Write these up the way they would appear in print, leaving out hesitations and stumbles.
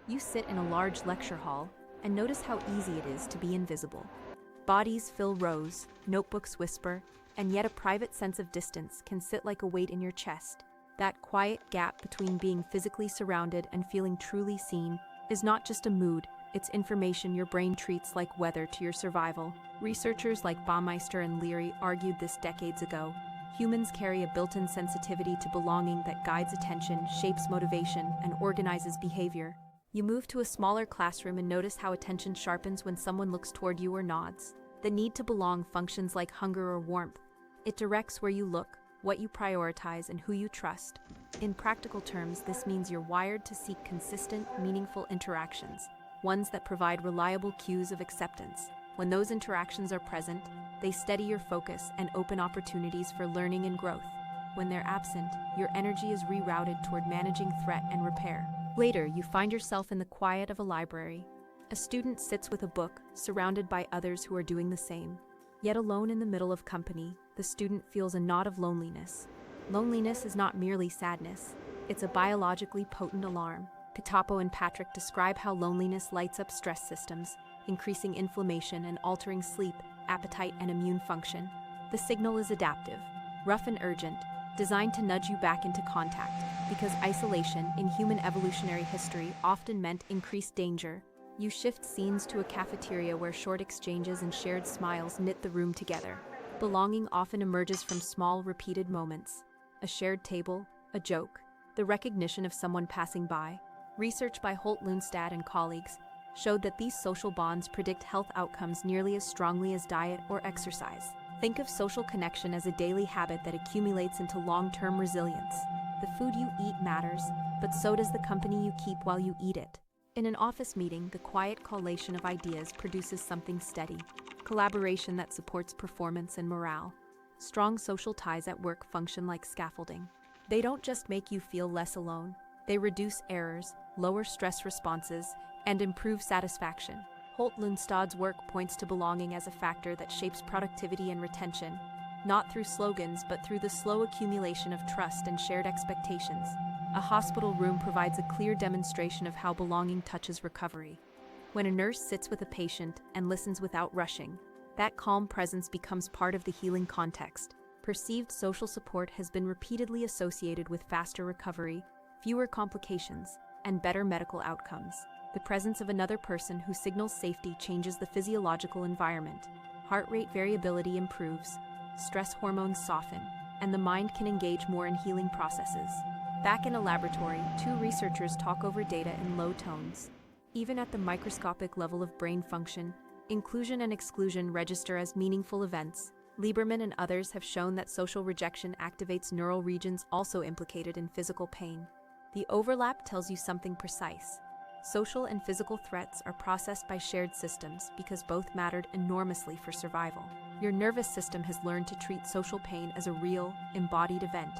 You sit in a large lecture hall and notice how easy it is to be invisible. Bodies fill rows, notebooks whisper, and yet a private sense of distance can sit like a weight in your chest. That quiet gap between being physically surrounded and feeling truly seen is not just a mood, it's information your brain treats like weather to your survival. Researchers like Baumeister and Leary argued this decades ago. Humans carry a built-in sensitivity to belonging that guides attention, shapes motivation, and organizes behavior. You move to a smaller classroom and notice how attention sharpens when someone looks toward you or nods. The need to belong functions like hunger or warmth. It directs where you look, what you prioritize, and who you trust. In practical terms, this means you're wired to seek consistent, meaningful interactions, ones that provide reliable cues of acceptance. When those interactions are present, they steady your focus and open opportunities for learning and growth. When they're absent, your energy is rerouted toward managing threat and repair. Later, you find yourself in the quiet of a library. A student sits with a book, surrounded by others who are doing the same. Yet alone in the middle of company, the student feels a knot of loneliness. Loneliness is not merely sadness, it's a biologically potent alarm. Katapo and Patrick describe how loneliness lights up stress systems, increasing inflammation and altering sleep, appetite, and immune function. The signal is adaptive, rough and urgent, designed to nudge you back into contact, because isolation in human evolutionary history often meant increased danger. You shift scenes to a cafeteria where short exchanges and shared smiles knit the room together. Belonging often emerges from small, repeated moments. A shared table, a joke, the recognition of someone passing by. Research by Holt-Lunstad and colleagues showed that these social bonds predict health outcomes nearly as strongly as diet or exercise. Think of social connection as a daily habit that accumulates into long-term resilience. The food you eat matters, but so does the company you keep while you eat it. In an office meeting, the quiet collation of ideas produces something steady, collaboration that supports performance and morale. Strong social ties at work function like scaffolding. They don't just make you feel less alone, they reduce errors, lower stress responses, and improve satisfaction. Holt-Lunstad's work points to belonging as a factor that shapes productivity and retention, not through slogans but through the slow accumulation of trust and shared expectations. A hospital room provides a clear demonstration of how belonging touches recovery. When a nurse sits with a patient and listens without rushing, that calm presence becomes part of the healing context. Perceived social support has been repeatedly associated with faster recovery, fewer complications, and better medical outcomes. The presence of another person who signals safety changes the physiological environment. Heart rate variability improves, stress hormones soften, and the mind can engage more in healing processes. Back in a laboratory, two researchers talk over data in low tones. Even at the microscopic level of brain function, inclusion and exclusion register as meaningful events. Lieberman and others have shown that social rejection activates neural regions also implicated in physical pain. The overlap tells you something precise. Social and physical threats are processed by shared systems because both mattered enormously for survival. Your nervous system has learned to treat social pain as a real, embodied event.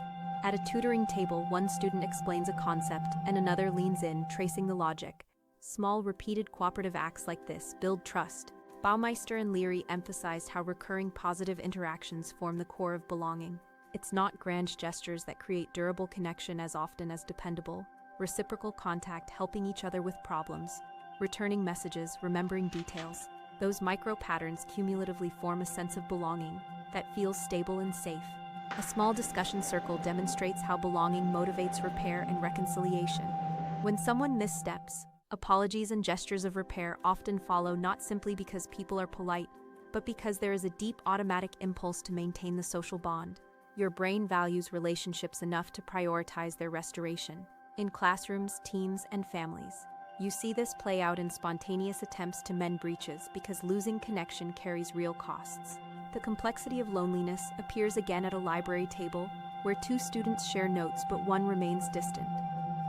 At a tutoring table, one student explains a concept and another leans in, tracing the logic. Small, repeated cooperative acts like this build trust. Baumeister and Leary emphasized how recurring positive interactions form the core of belonging. It's not grand gestures that create durable connection as often as dependable. Reciprocal contact, helping each other with problems, returning messages, remembering details. Those micro patterns cumulatively form a sense of belonging that feels stable and safe. A small discussion circle demonstrates how belonging motivates repair and reconciliation. When someone missteps, apologies and gestures of repair often follow, not simply because people are polite, but because there is a deep automatic impulse to maintain the social bond. Your brain values relationships enough to prioritize their restoration. In classrooms, teams, and families, you see this play out in spontaneous attempts to mend breaches because losing connection carries real costs. The complexity of loneliness appears again at a library table where two students share notes but one remains distant.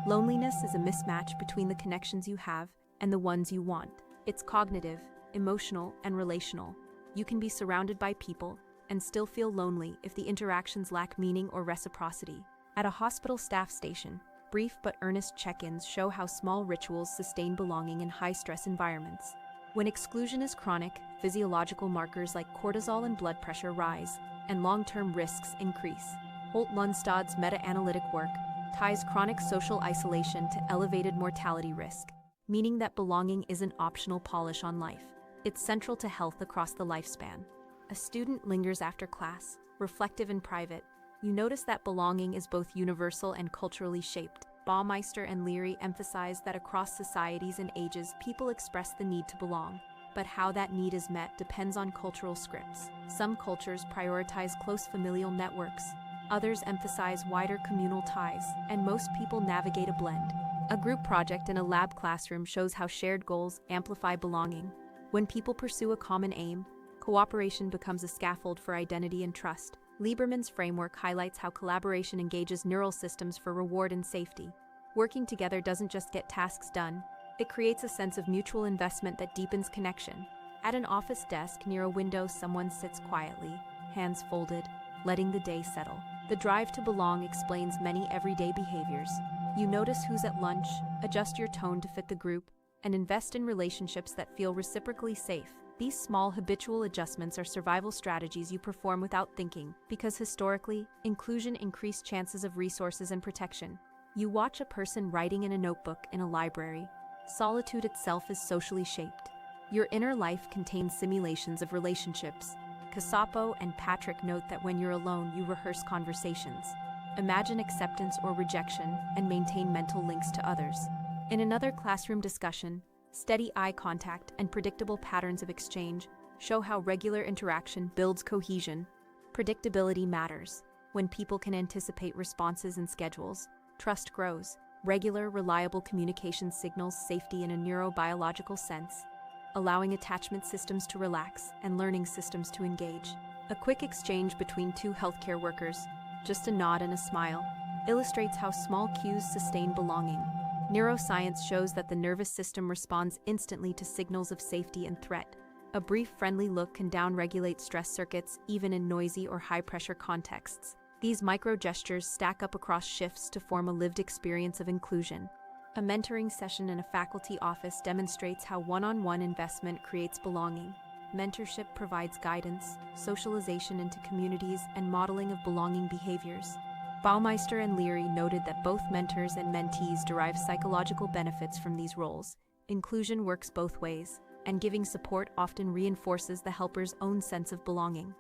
Loneliness is a mismatch between the connections you have and the ones you want. It's cognitive, emotional, and relational. You can be surrounded by people and still feel lonely if the interactions lack meaning or reciprocity. At a hospital staff station, brief but earnest check-ins show how small rituals sustain belonging in high-stress environments. When exclusion is chronic, physiological markers like cortisol and blood pressure rise, and long-term risks increase. Holt-Lunstad's meta-analytic work ties chronic social isolation to elevated mortality risk. meaning that belonging isn't optional polish on life. It's central to health across the lifespan. A student lingers after class, reflective and private. You notice that belonging is both universal and culturally shaped. Baumeister and Leary emphasize that across societies and ages, people express the need to belong. But how that need is met depends on cultural scripts. Some cultures prioritize close familial networks, others emphasize wider communal ties, and most people navigate a blend. A group project in a lab classroom shows how shared goals amplify belonging. When people pursue a common aim, cooperation becomes a scaffold for identity and trust. Lieberman's framework highlights how collaboration engages neural systems for reward and safety. Working together doesn't just get tasks done, it creates a sense of mutual investment that deepens connection. At an office desk near a window, someone sits quietly, hands folded, letting the day settle. The drive to belong explains many everyday behaviors. You notice who's at lunch, adjust your tone to fit the group, and invest in relationships that feel reciprocally safe. These small habitual adjustments are survival strategies you perform without thinking, because historically, inclusion increased chances of resources and protection. You watch a person writing in a notebook in a library. Solitude itself is socially shaped. Your inner life contains simulations of relationships. Casapo and Patrick note that when you're alone, you rehearse conversations. Imagine acceptance or rejection and maintain mental links to others. In another classroom discussion, steady eye contact and predictable patterns of exchange show how regular interaction builds cohesion. Predictability matters. When people can anticipate responses and schedules, trust grows. Regular, reliable communication signals safety in a neurobiological sense, allowing attachment systems to relax and learning systems to engage. A quick exchange between two healthcare workers, just a nod and a smile, illustrates how small cues sustain belonging. Neuroscience shows that the nervous system responds instantly to signals of safety and threat. A brief friendly look can downregulate stress circuits even in noisy or high-pressure contexts. These micro-gestures stack up across shifts to form a lived experience of inclusion. A mentoring session in a faculty office demonstrates how one-on-one investment creates belonging. Mentorship provides guidance, socialization into communities, and modeling of belonging behaviors. Baumeister and Leary noted that both mentors and mentees derive psychological benefits from these roles. Inclusion works both ways, and giving support often reinforces the helper's own sense of belonging.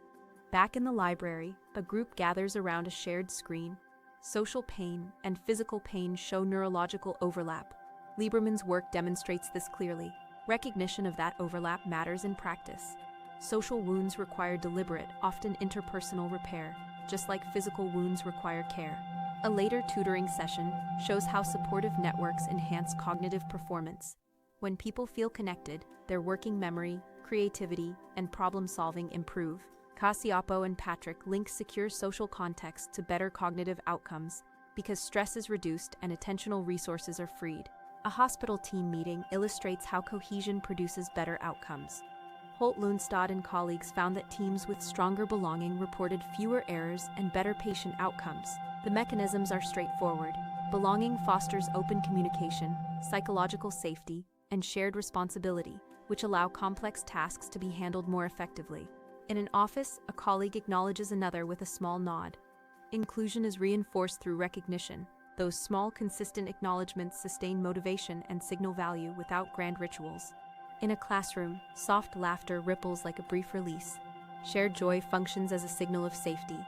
Back in the library, a group gathers around a shared screen. Social pain and physical pain show neurological overlap. Lieberman's work demonstrates this clearly. Recognition of that overlap matters in practice. Social wounds require deliberate, often interpersonal repair, just like physical wounds require care. A later tutoring session shows how supportive networks enhance cognitive performance. When people feel connected, their working memory, creativity, and problem-solving improve. Cacioppo and Patrick link secure social context to better cognitive outcomes because stress is reduced and attentional resources are freed. A hospital team meeting illustrates how cohesion produces better outcomes. Holt-Lundstad and colleagues found that teams with stronger belonging reported fewer errors and better patient outcomes. The mechanisms are straightforward. Belonging fosters open communication, psychological safety, and shared responsibility, which allow complex tasks to be handled more effectively. In an office, a colleague acknowledges another with a small nod. Inclusion is reinforced through recognition. Those small, consistent acknowledgments sustain motivation and signal value without grand rituals. In a classroom, soft laughter ripples like a brief release. Shared joy functions as a signal of safety.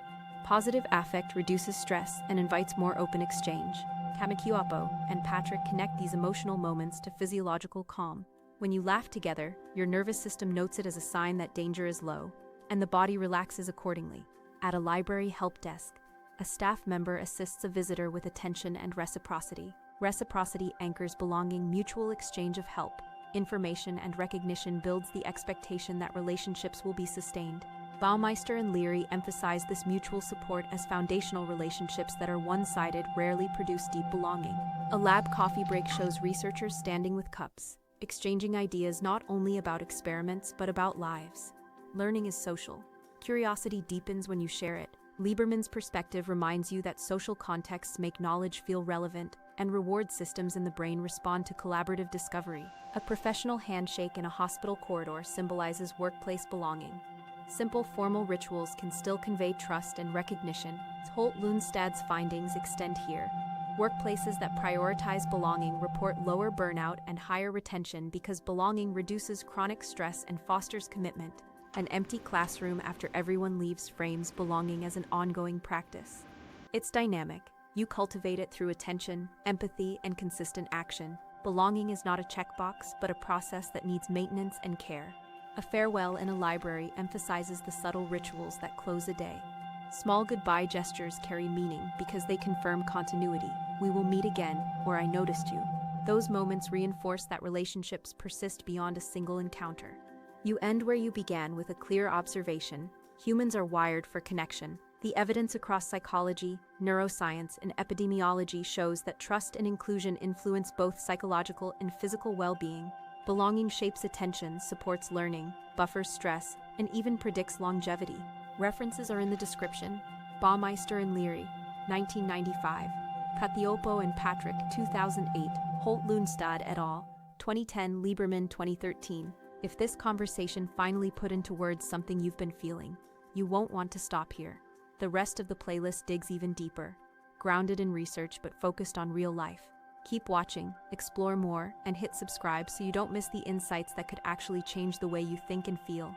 Positive affect reduces stress and invites more open exchange. Kamikiwapo and Patrick connect these emotional moments to physiological calm. When you laugh together, your nervous system notes it as a sign that danger is low, and the body relaxes accordingly. At a library help desk, a staff member assists a visitor with attention and reciprocity. Reciprocity anchors belonging. Mutual exchange of help, information, and recognition builds the expectation that relationships will be sustained. Baumeister and Leary emphasize this mutual support as foundational. Relationships that are one-sided rarely produce deep belonging. A lab coffee break shows researchers standing with cups, exchanging ideas not only about experiments but about lives. Learning is social. Curiosity deepens when you share it. Lieberman's perspective reminds you that social contexts make knowledge feel relevant, and reward systems in the brain respond to collaborative discovery. A professional handshake in a hospital corridor symbolizes workplace belonging. Simple formal rituals can still convey trust and recognition. Holt-Lundstad's findings extend here. Workplaces that prioritize belonging report lower burnout and higher retention because belonging reduces chronic stress and fosters commitment. An empty classroom after everyone leaves frames belonging as an ongoing practice. It's dynamic. You cultivate it through attention, empathy, and consistent action. Belonging is not a checkbox, but a process that needs maintenance and care. A farewell in a library emphasizes the subtle rituals that close a day. Small goodbye gestures carry meaning because they confirm continuity. We will meet again, or I noticed you. Those moments reinforce that relationships persist beyond a single encounter. You end where you began with a clear observation. Humans are wired for connection. The evidence across psychology, neuroscience, and epidemiology shows that trust and inclusion influence both psychological and physical well-being. Belonging shapes attention, supports learning, buffers stress, and even predicts longevity. References are in the description. Baumeister and Leary, 1995. Cathiopo and Patrick, 2008. Holt-Lundstad et al., 2010. Lieberman, 2013. If this conversation finally put into words something you've been feeling, you won't want to stop here. The rest of the playlist digs even deeper, grounded in research but focused on real life. Keep watching, explore more, and hit subscribe so you don't miss the insights that could actually change the way you think and feel.